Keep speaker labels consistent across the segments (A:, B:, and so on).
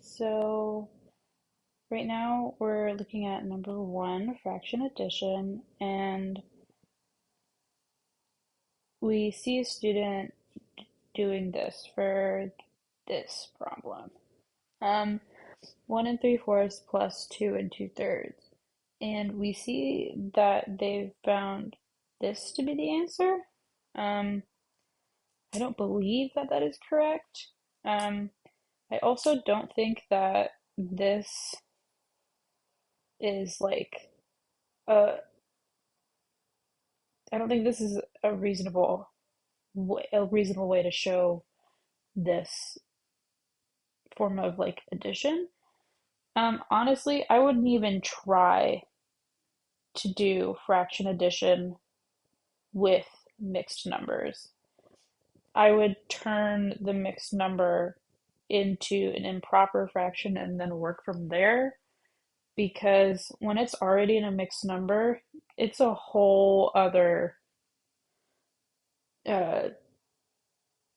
A: So right now we're looking at number one, fraction addition, and we see a student doing this for this problem. Um, 1 3/4 plus 2 2/3. And we see that they've found this to be the answer. Um, I don't believe that that is correct. Um, I also don't think that this is like a I don't think this is a reasonable way to show this form of like addition. Honestly, I wouldn't even try to do fraction addition with mixed numbers. I would turn the mixed number into an improper fraction and then work from there because when it's already in a mixed number, it's a whole other uh,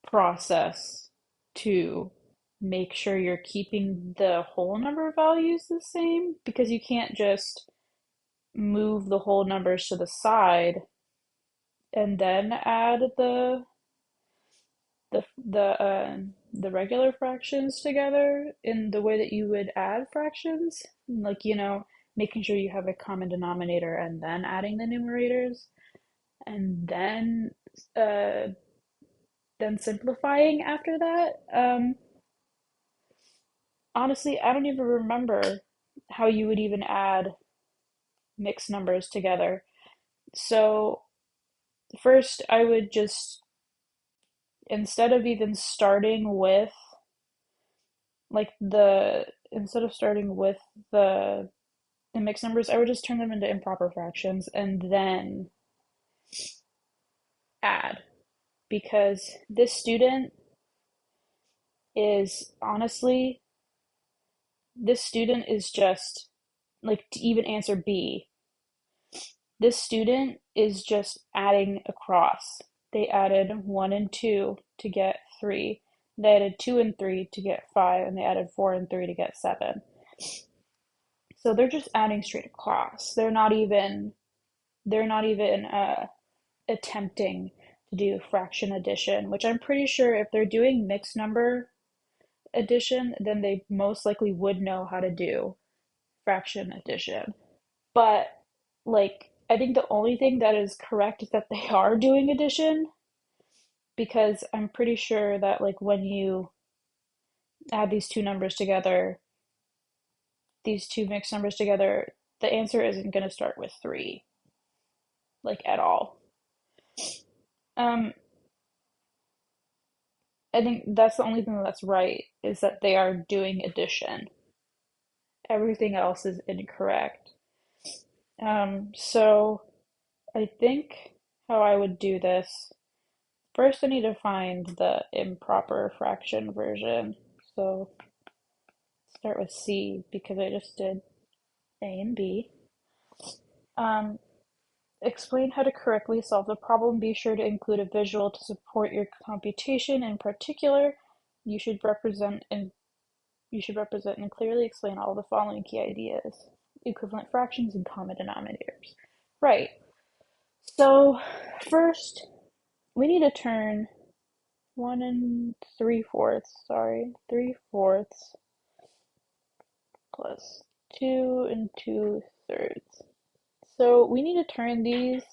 A: process to make sure you're keeping the whole number values the same because you can't just move the whole numbers to the side and then add the regular fractions together in the way that you would add fractions, like making sure you have a common denominator and then adding the numerators and uh then simplifying after that. Honestly, I don't even remember how you would even add mixed numbers together. So, first, I would just, instead of even starting with instead of starting with the the mixed numbers, I would just turn them into improper fractions and then add. Because this student is honestly, this student is just like to even answer B. This student is just adding across. They added 1 and 2 to get 3. They added 2 and 3 to get 5, and they added 4 and 3 to get 7. So they're just adding straight across. They're not even attempting to do fraction addition, which I'm pretty sure if they're doing mixed number addition, then they most likely would know how to do fraction addition. But like I think the only thing that is correct is that they are doing addition because I'm pretty sure that like when you add these two numbers together, these two mixed numbers together, the answer isn't going to start with 3 like at all. Um I think that's the only thing that's right is that they are doing addition. Everything else is incorrect. So I think how I would do this, first I need to find the improper fraction version. So start with C because I just did A and B. Um, Explain how to correctly solve the problem. Be sure to include a visual to support your computation. In particular, you should represent and clearly explain all the following key ideas: equivalent fractions and common denominators. Right. So first, we need to turn 3/4 plus 2 2/3. So we need to turn these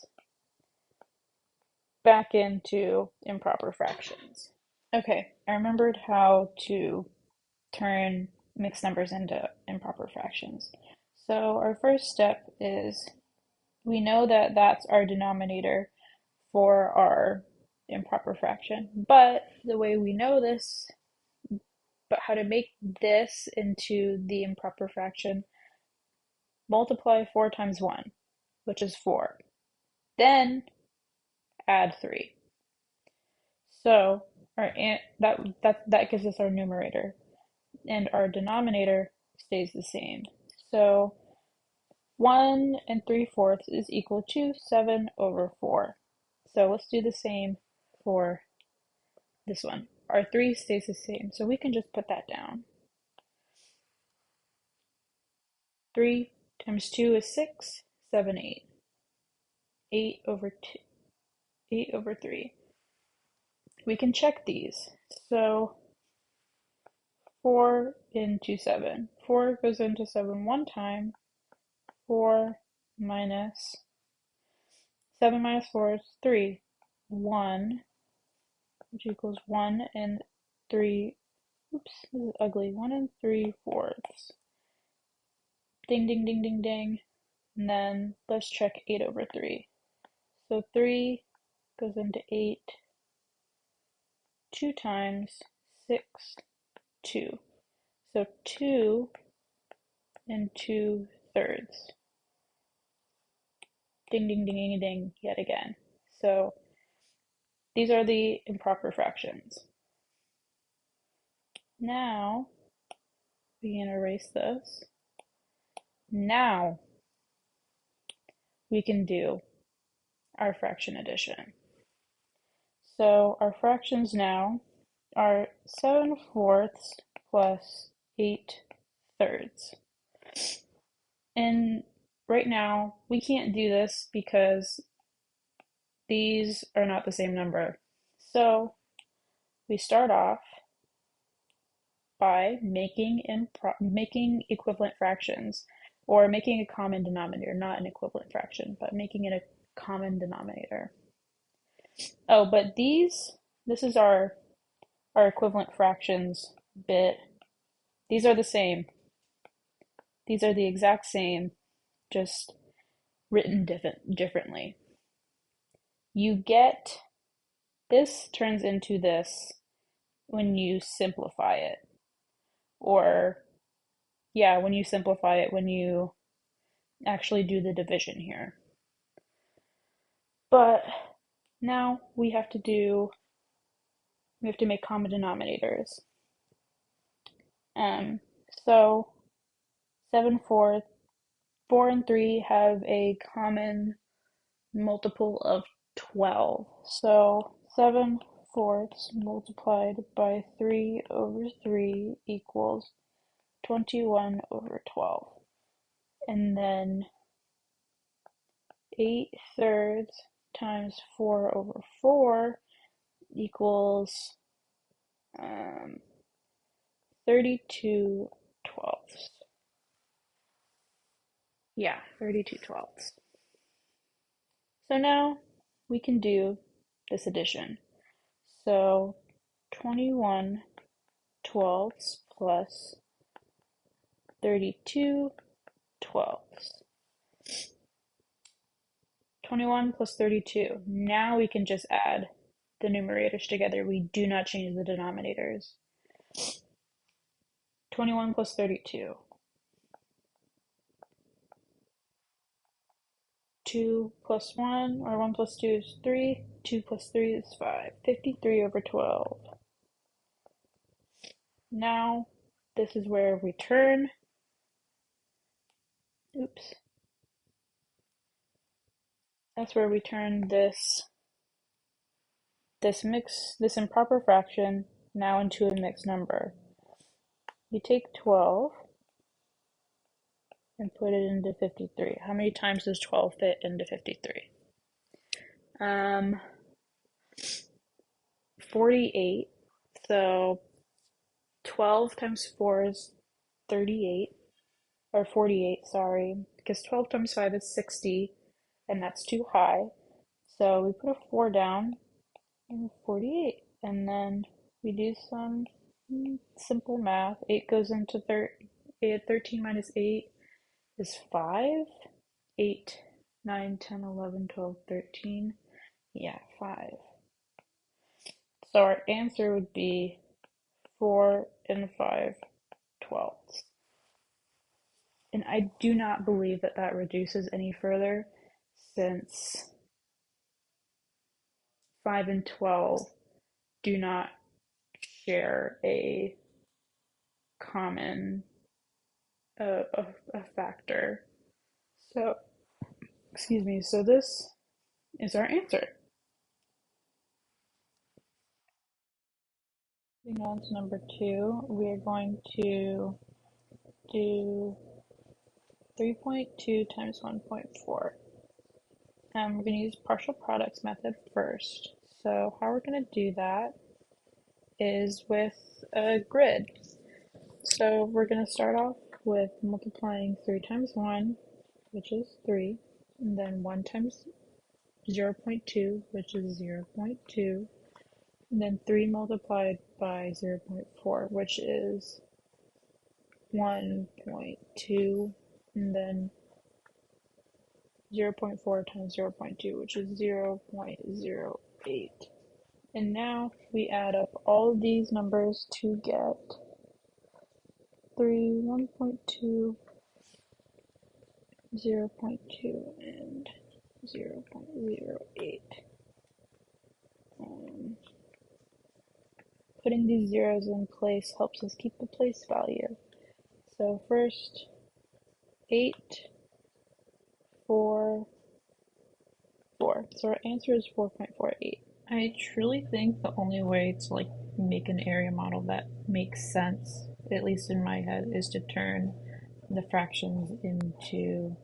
A: back into improper fractions. Okay, I remembered how to turn mixed numbers into improper fractions. So our first step is we know that that's our denominator for our improper fraction. But the way we know this, but how to make this into the improper fraction, multiply 4 times 1, which is 4. Then add 3. So that gives us our numerator, and our denominator stays the same. So 1 3/4 is equal to 7/4. So let's do the same for this one. Our 3 stays the same, so we can just put that down. 3 times 2 is 6, 7, 8. 8 over 2, 8 over 3. We can check these. So 4 into 7. 4 goes into 7 one time. 4 minus 7 minus 4 is 3. 1, which equals 1 and 3. Oops, this is ugly. 1 and 3/4. Ding, ding, ding, ding, ding. And then let's check 8 over 3. So 3 goes into 8 2 times. 6, 2. So 2 and 2/3. Ding, ding, ding, ding, ding, yet again. So these are the improper fractions. Now we can erase this. Now we can do our fraction addition. So our fractions now are 7/4 plus 8/3. And right now we can't do this because these are not the same number. So we start off by making equivalent fractions, or making a common denominator, not an equivalent fraction, but making it a common denominator. Oh, but this is our equivalent fractions bit. These are the same. These are the exact same, just written differently. You get this turns into this when you simplify it. Or, yeah, when you simplify it, when you actually do the division here. But now we have to make common denominators. So 7/4, 4 and 3 have a common multiple of 12. So 7/4 multiplied by 3 over 3 equals 21 over 12. And then 8/3 times 4 over 4 equals 32/12. Yeah, 32/12. So now we can do this addition. So 21/12 plus 32/12. 21 plus 32. Now we can just add the numerators together. We do not change the denominators. 21 plus 32. 2 plus 1, or 1 plus 2 is 3. 2 plus 3 is 5. 53 over 12. Now, this is where we turn. Oops. That's where we turn this improper fraction now into a mixed number. You take 12 and put it into 53. How many times does 12 fit into 53? 48. So 12 times 4 is 38, or 48, sorry, because 12 times 5 is 60, and that's too high. So we put a 4 down, and 48, and then we do some simple math. 8 goes into 13 minus 8 is 5. 8, 9, 10, 11, 12, 13. Yeah, 5. So our answer would be 4 and 5/12. And I do not believe that that reduces any further, since 5 and 12 do not share a common a factor. So, excuse me, so this is our answer. Moving on to number 2, we are going to do 3.2 times 1.4. We're going to use partial products method first. So how we're going to do that is with a grid. So we're going to start off with multiplying 3 times 1, which is 3, and then 1 times 0.2, which is 0.2, and then 3 multiplied by 0.4, which is 1.2, and then 0.4 times 0.2, which is 0.08. And now we add up all of these numbers to get 3, 1.2, 0.2, and 0.08. Putting these zeros in place helps us keep the place value. So first, 8, 4, 4. So our answer is 4.48. I truly think the only way to make an area model that makes sense, at least in my head, is to turn the fractions into,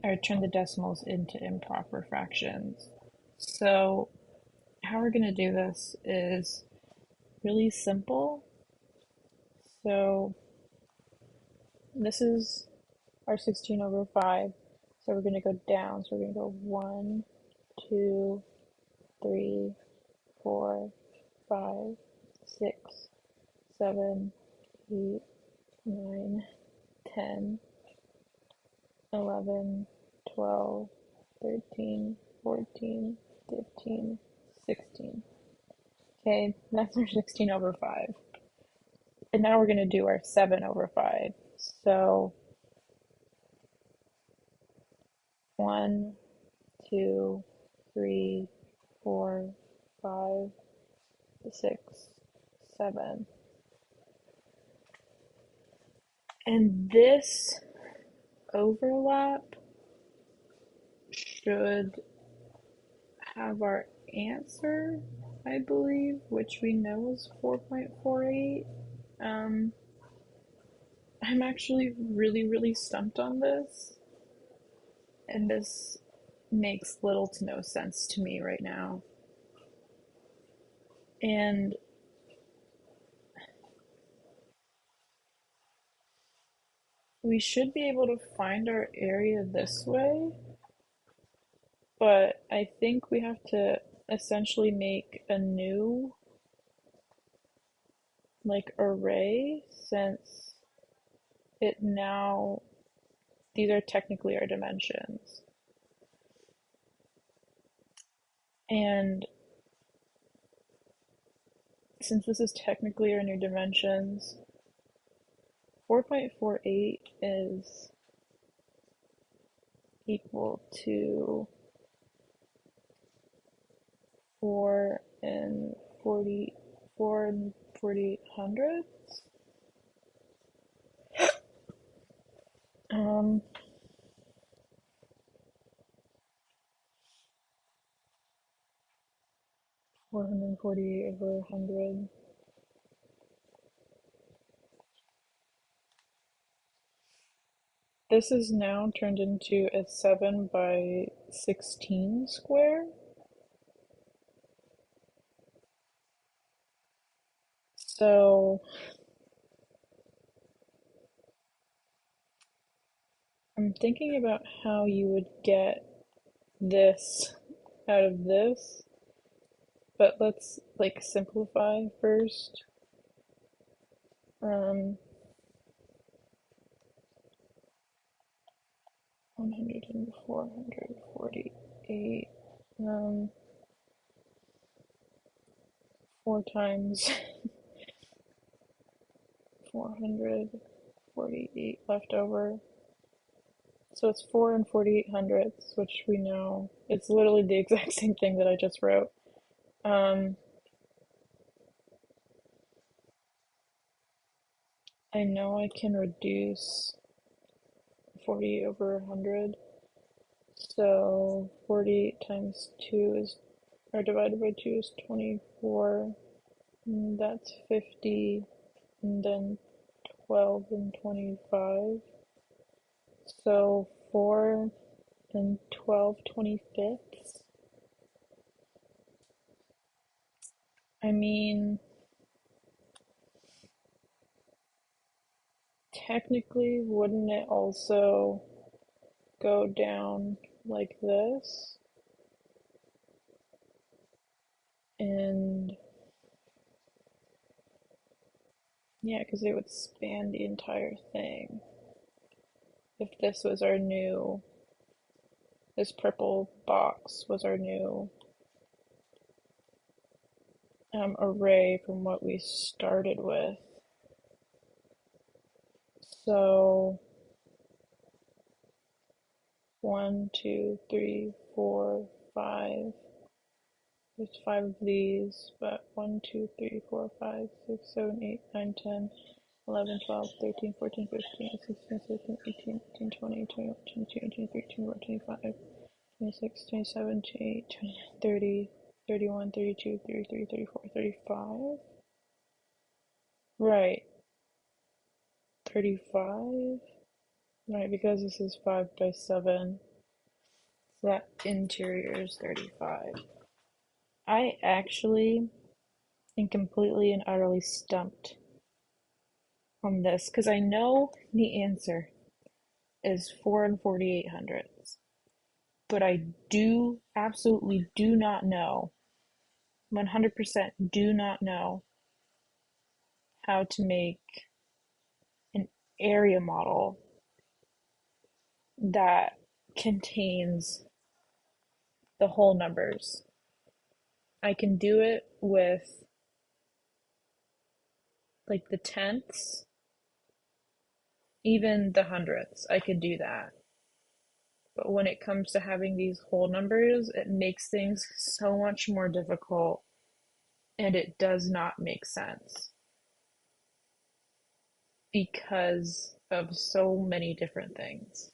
A: or turn the decimals into improper fractions. So how we're going to do this is really simple. So this is our 16 over 5. So we're going to go down. So we're going to go 1, 2, 3, 4, 5, 6, 7, 8, 9, 10, 11, 12, 13, 14, 15, 16. Okay, that's our 16 over 5. And now we're going to do our 7 over 5. So 1, 2, 3, 4, 5, 6, 7. And this overlap should have our answer, I believe, which we know is 4.48. I'm actually really stumped on this, and this makes little to no sense to me right now. And we should be able to find our area this way, but I think we have to essentially make a new array, since it now, these are technically our dimensions. And since this is technically our new dimensions, 4.48 is equal to 4 and 48 hundredths. 448 over 100. This is now turned into a 7 by 16 square. So I'm thinking about how you would get this out of this, but let's simplify first. 100 and 448. 4 times 448 left over. So it's 4 and 48 hundredths, which we know it's literally the exact same thing that I just wrote. I know I can reduce 48 over 100. So 48 times 2 is, or divided by 2 is 24. And that's 50. And then 12 and 25. So 4 and 12/25ths. I mean, technically, wouldn't it also go down like this? And yeah, because it would span the entire thing. If this was our new, this purple box was our new array from what we started with. So 1, 2, 3, 4, 5. There's 5 of these, but 1, 2, 3, 4, 5, 6, 7, 8, 9, 10, 11, 12, 13, 14, 15, 16, 17, 18, 19, 20, 21, 22, 23, 24, 25, 26, 27, 28, 29, 30, 31, 32, 33, 34, 35. Right, 35. Right, because this is 5 by 7. So that interior is 35. I actually am completely and utterly stumped on this because I know the answer is 4 and 4800ths, but I do absolutely do not know, 100% do not know how to make an area model that contains the whole numbers. I can do it with like the tenths, even the hundredths. I could do that. But when it comes to having these whole numbers, it makes things so much more difficult and it does not make sense because of so many different things.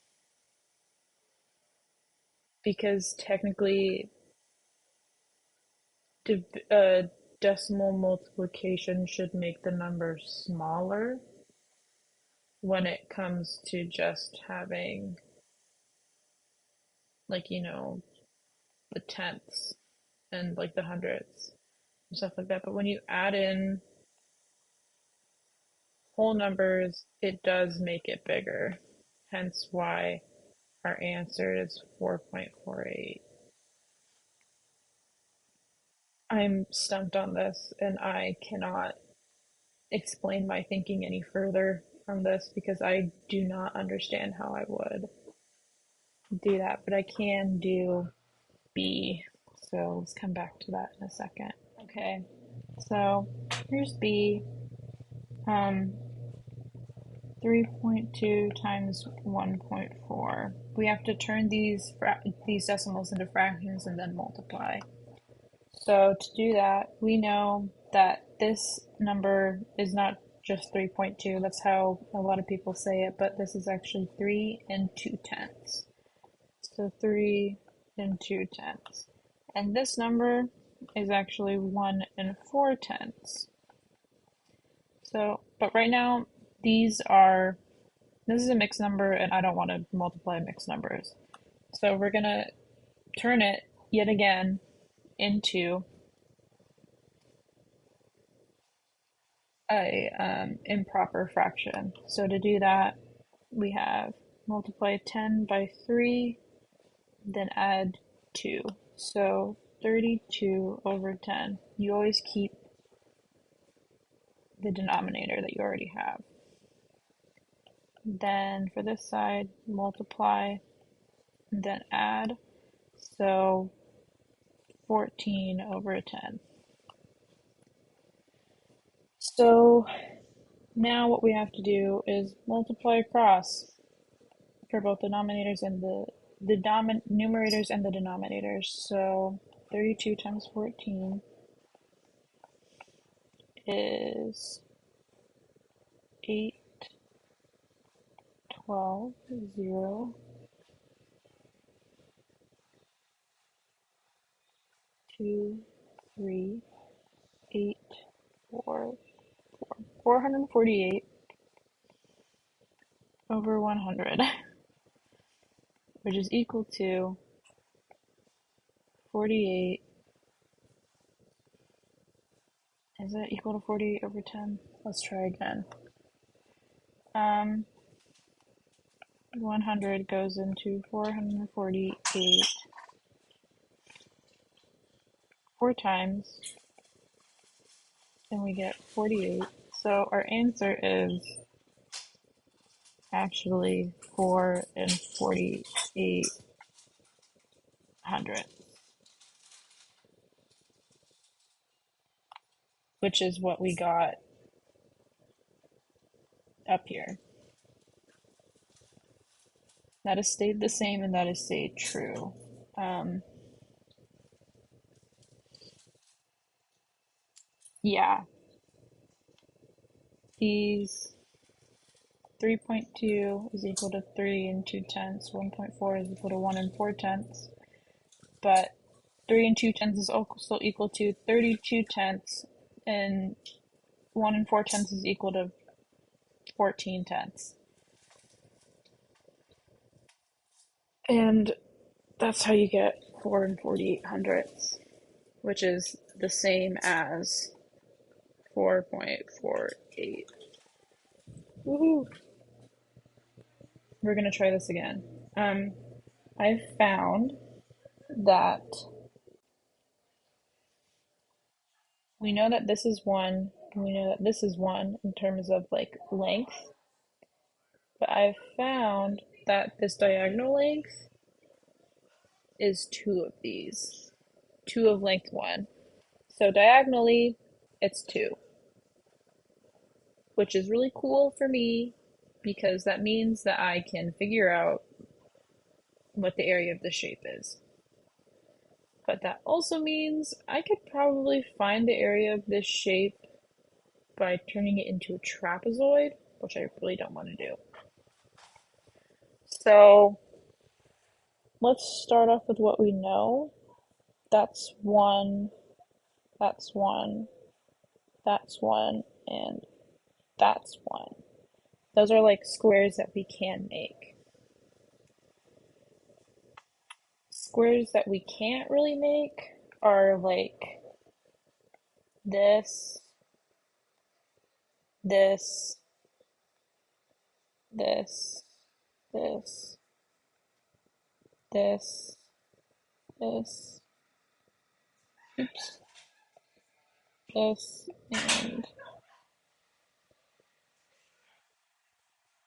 A: Because technically, decimal multiplication should make the number smaller when it comes to just having, like, the tenths and like the hundredths and stuff like that. But when you add in whole numbers, it does make it bigger. Hence why our answer is 4.48. I'm stumped on this and I cannot explain my thinking any further from this because I do not understand how I would do that, but I can do B. So let's come back to that in a second. Okay, so here's B. Um, 3.2 times 1.4. We have to turn these decimals into fractions and then multiply. So to do that, we know that this number is not just 3.2. That's how a lot of people say it, but this is actually 3 and 2 tenths. So 3 and 2 tenths. And this number is actually 1 and 4 tenths. So, but right now, this is a mixed number and I don't want to multiply mixed numbers. So we're going to turn it yet again into a improper fraction. So to do that, we have multiply 10 by 3, then add 2. So 32 over 10. You always keep the denominator that you already have. Then for this side, multiply, and then add. So 14 over 10. So now what we have to do is multiply across for both denominators and the numerators and the denominators. So 32 times 14 is 8, 12, 0, 2, 3, 8, 4, 448 over 100. which is equal to 48. Is it equal to 48 over 10? Let's try again. 100 goes into 448 four times, and we get 48. So our answer is actually 4 and 4800, which is what we got up here. That has stayed the same and that has stayed true. Yeah, these 3.2 is equal to 3 and 2 tenths, 1.4 is equal to 1 and 4 tenths, but 3 and 2 tenths is also equal to 32 tenths, and 1 and 4 tenths is equal to 14 tenths. And that's how you get 4 and 48 hundredths, which is the same as 4.48. Woohoo! We're gonna try this again. I found that we know that this is one, and we know that this is one in terms of like length, but I found that this diagonal length is two of these, two of length one. So diagonally, it's two, which is really cool for me because that means that I can figure out what the area of the shape is. But that also means I could probably find the area of this shape by turning it into a trapezoid, which I really don't want to do. So let's start off with what we know. That's one, that's one, that's one, and that's one. Those are like squares that we can make. Squares that we can't really make are like this, this, this, this, this, this, oops, this, and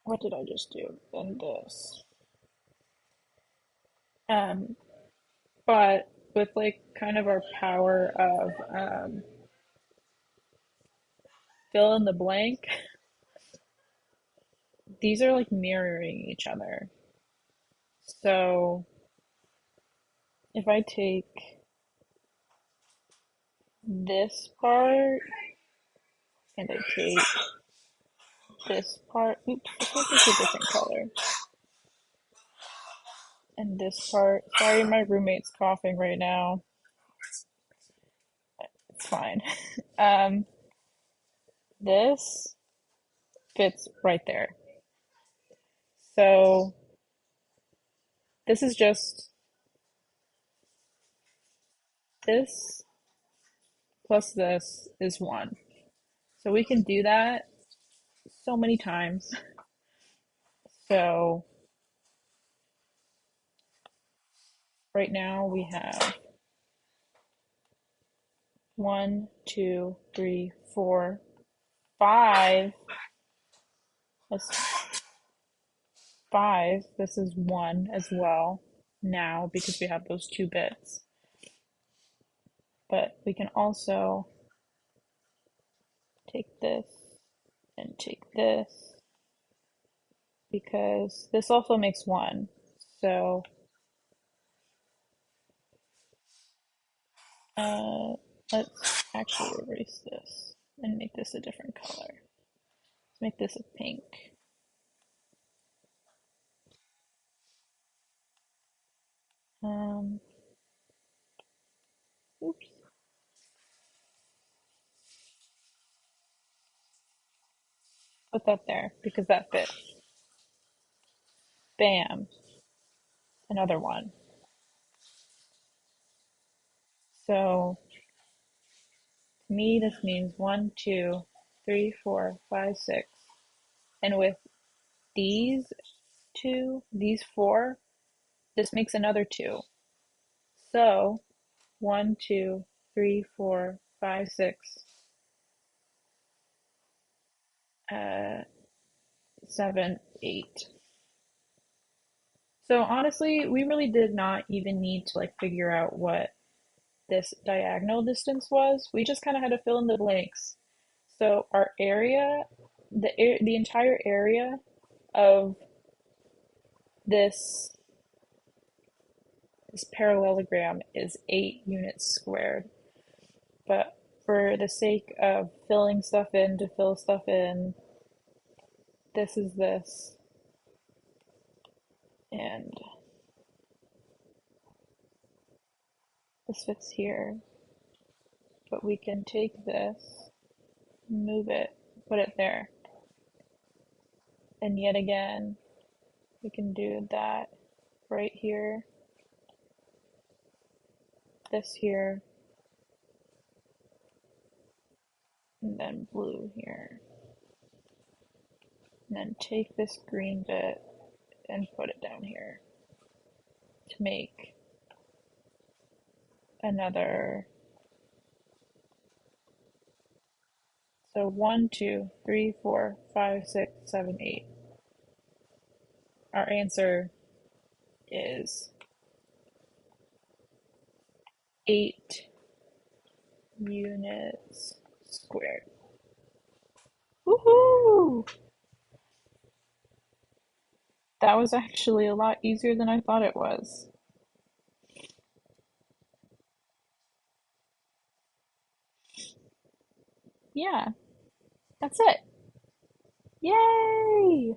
A: what did I just do? And this. Um, but with like kind of our power of fill in the blank, these are like mirroring each other. So if I take this part and I take this part, oops, this is a different color, and this part, sorry, my roommate's coughing right now. It's fine. Um, this fits right there. So this is just this plus this is one. So we can do that so many times. So right now we have one, two, three, four, five. That's five. This is one as well now because we have those two bits. But we can also take this and take this because this also makes one. So uh, let's actually erase this and make this a different color. Let's make this a pink. Um, oops. Put that there because that fits. Bam. another one. So to me, this means one, two, three, four, five, six. And with these two, these four, this makes another two. So one, two, three, four, five, six, 7, 8. So honestly, we really did not even need to like figure out what this diagonal distance was. We just kind of had to fill in the blanks. So our area, the entire area of this this parallelogram is 8 units squared. But for the sake of filling stuff in to fill stuff in, this is this, and this fits here. But we can take this, move it, put it there. And yet again, we can do that right here, this here, and then blue here. And then take this green bit and put it down here to make another. So 1, 2, 3, 4, 5, 6, 7, 8. Our answer is 8 units squared. Woohoo! That was actually a lot easier than I thought it was. Yeah, that's it. Yay!